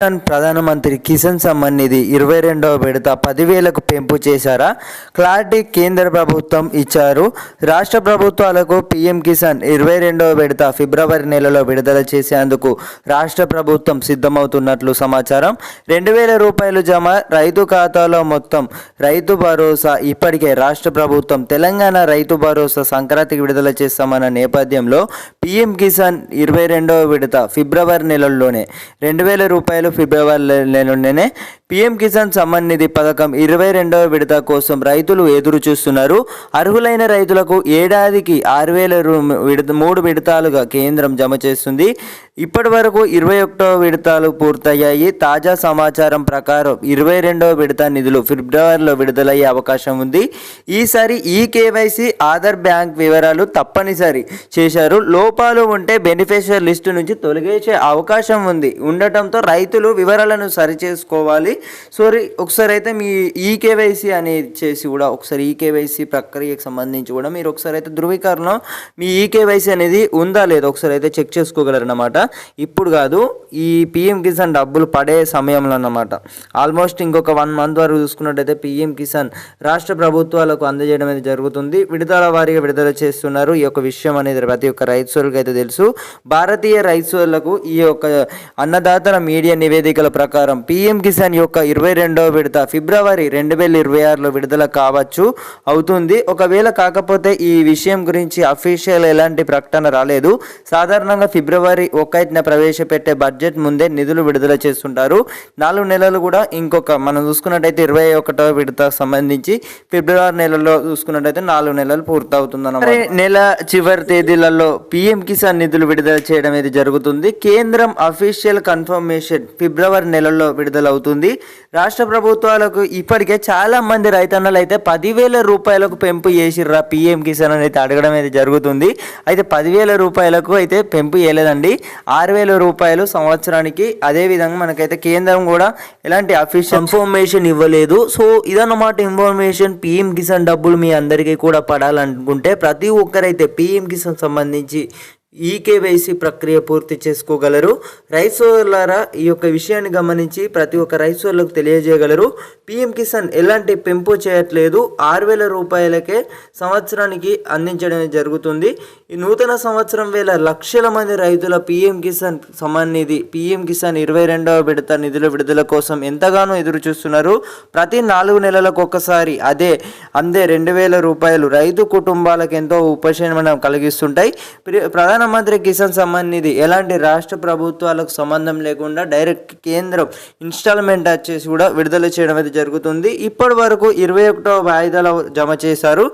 ప్రధానమంత్రి కిసాన్ సమ్మాన్ నిధి 22వ విడత 10,000కు పెంపు చేశారా? క్లారిటీ కేంద్ర ప్రభుత్వం ఇచ్చారు. రాష్ట్ర ప్రభుత్వాలకు పీఎం కిసాన్ 22వ విడత ఫిబ్రవరి నెలలో విడుదల చేసేందుకు రాష్ట్ర ప్రభుత్వం సిద్ధమవుతున్నట్లు సమాచారం. 2,000 రూపాయలు జమ, రైతు ఖాతాలో మొత్తం. రైతు భరోసా ఇప్పటికే రాష్ట్ర ప్రభుత్వం తెలంగాణ రైతు భరోసా సంక్రాంతికి విడుదల చేస్తామన్న నేపథ్యంలో పీఎం కిసాన్ 22వ విడత ఫిబ్రవరి నెలలోనే 2,000 రూపాయలు ఫిబ్రవరి నెలలోనే పీఎం కిసాన్ సమ్మాన్ నిధి పథకం 22వ విడత కోసం రైతులు ఎదురు చూస్తున్నారు. అర్హులైన రైతులకు ఏడాదికి 6,000 3 విడతలుగా కేంద్రం జమ చేస్తుంది. ఇప్పటి వరకు 21వ విడతలు పూర్తయ్యాయి. తాజా సమాచారం ప్రకారం 22వ విడత నిధులు ఫిబ్రవరిలో విడుదలయ్యే అవకాశం ఉంది. ఈసారి ఈ కేవైసీ ఆధార్ బ్యాంక్ వివరాలు తప్పనిసరి చేశారు. లోపాలు ఉంటే బెనిఫిషియర్ లిస్టు నుంచి తొలగించే అవకాశం ఉండటంతో రైతులు వివరాలను సరిచేసుకోవాలి. ఒకసారి అయితే మీ ఈకేవైసీ అనేది చేసి కూడా ఒకసారి ఈకేవైసీ ప్రక్రియకు సంబంధించి కూడా మీరు ఒకసారి అయితే ధృవీకరణ మీ ఈకేవైసీ అనేది ఉందా లేదా ఒకసారి అయితే చెక్ చేసుకోగలరన్నమాట. ఇప్పుడు కాదు, ఈ పీఎం కిసాన్ డబ్బులు పడే సమయంలో అన్నమాట. ఆల్మోస్ట్ ఇంకొక 1 మంత్ వరకు చూసుకున్నట్టయితే పీఎం కిసాన్ రాష్ట్ర ప్రభుత్వాలకు అందజేయడం అనేది జరుగుతుంది. విడుదల వారీగా విడుదల చేస్తున్నారు. ఈ యొక్క విషయం అనేది ప్రతి ఒక్క రైతులకు అయితే తెలుసు. భారతీయ రైతులకు ఈ యొక్క అన్నదాతల మీడియా నివేదికల ప్రకారం పీఎం కిసాన్ యొక్క 22వ విడత ఫిబ్రవరి 2026లో విడుదల అవుతుంది. ఒకవేళ కాకపోతే ఈ విషయం గురించి అఫీషియల్ ఎలాంటి ప్రకటన రాలేదు. సాధారణంగా ఫిబ్రవరి 1న ప్రవేశపెట్టే బడ్జెట్ ముందే నిధులు విడుదల చేస్తుంటారు. 4 నెలలు కూడా మనం చూసుకున్నట్టయితే 21వ విడతకు సంబంధించి ఫిబ్రవరి నెలలో చూసుకున్నట్టయితే 4 నెలలు పూర్తవుతుందన్నమాట. నెల చివరి తేదీలలో పీఎం కిసాన్ నిధులు విడుదల చేయడం అనేది జరుగుతుంది. కేంద్రం అఫీషియల్ కన్ఫర్మేషన్ ఫిబ్రవరి నెలలో విడుదలవుతుంది. రాష్ట్ర ప్రభుత్వాలకు ఇప్పటికే చాలా మంది రైతన్నలు అయితే 10,000 రూపాయలకు పెంపు చేసిర్రా పీఎం కిసాన్ అయితే అడగడం అయితే జరుగుతుంది. అయితే 10,000 రూపాయలకు అయితే పెంపు చేయలేదండి, 6,000 రూపాయలు సంవత్సరానికి. అదేవిధంగా మనకైతే కేంద్రం కూడా ఎలాంటి అఫీషియల్ ఇన్ఫర్మేషన్ ఇవ్వలేదు. సో ఇదన్నమాట ఇన్ఫర్మేషన్. పీఎం కిసాన్ డబ్బులు మీ అందరికీ కూడా పడాలనుకుంటే ప్రతి ఒక్కరైతే పీఎం కిసాన్ సంబంధించి ఈకేవైసీ ప్రక్రియ పూర్తి చేసుకోగలరు. రైతు సోదరులారా, ఈ యొక్క విషయాన్ని గమనించి ప్రతి ఒక్క రైతు సోదరులకు తెలియజేయగలరు. పీఎం కిసాన్ ఎలాంటి పెంపు చేయట్లేదు, 6,000 రూపాయలకే సంవత్సరానికి అందించడం జరుగుతుంది. ఈ నూతన సంవత్సరం వేళ లక్షల మంది రైతుల పీఎం కిసాన్ సమ్మాన్ నిధి, పీఎం కిసాన్ 22వ విడత నిధుల విడుదల కోసం ఎంతగానో ఎదురు చూస్తున్నారు. ప్రతి 4 నెలలకు ఒకసారి అందే 2,000 రూపాయలు రైతు కుటుంబాలకు ఎంతో ఉపశమనం కలిగిస్తుంటాయి. ప్రధానమంత్రి కిసాన్ సమ్మాన్ నిధి ఎలాంటి రాష్ట్ర ప్రభుత్వాలకు సంబంధం లేకుండా డైరెక్ట్ కేంద్రం ఇన్స్టాల్మెంట్ వచ్చేసి కూడా విడుదల చేయడం అయితే జరుగుతుంది. ఇప్పటి వరకు 21వ వాయిదాలో జమ చేశారు.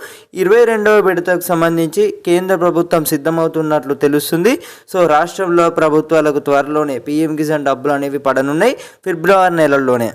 22వ విడతకు సంబంధించి కేంద్ర ప్రభుత్వం సిద్ధమవుతున్నట్లు తెలుస్తుంది. సో రాష్ట్రంలో ప్రభుత్వాలకు త్వరలోనే పీఎం కిసాన్ డబ్బులు అనేవి పడనున్నాయి ఫిబ్రవరి నెలలోనే.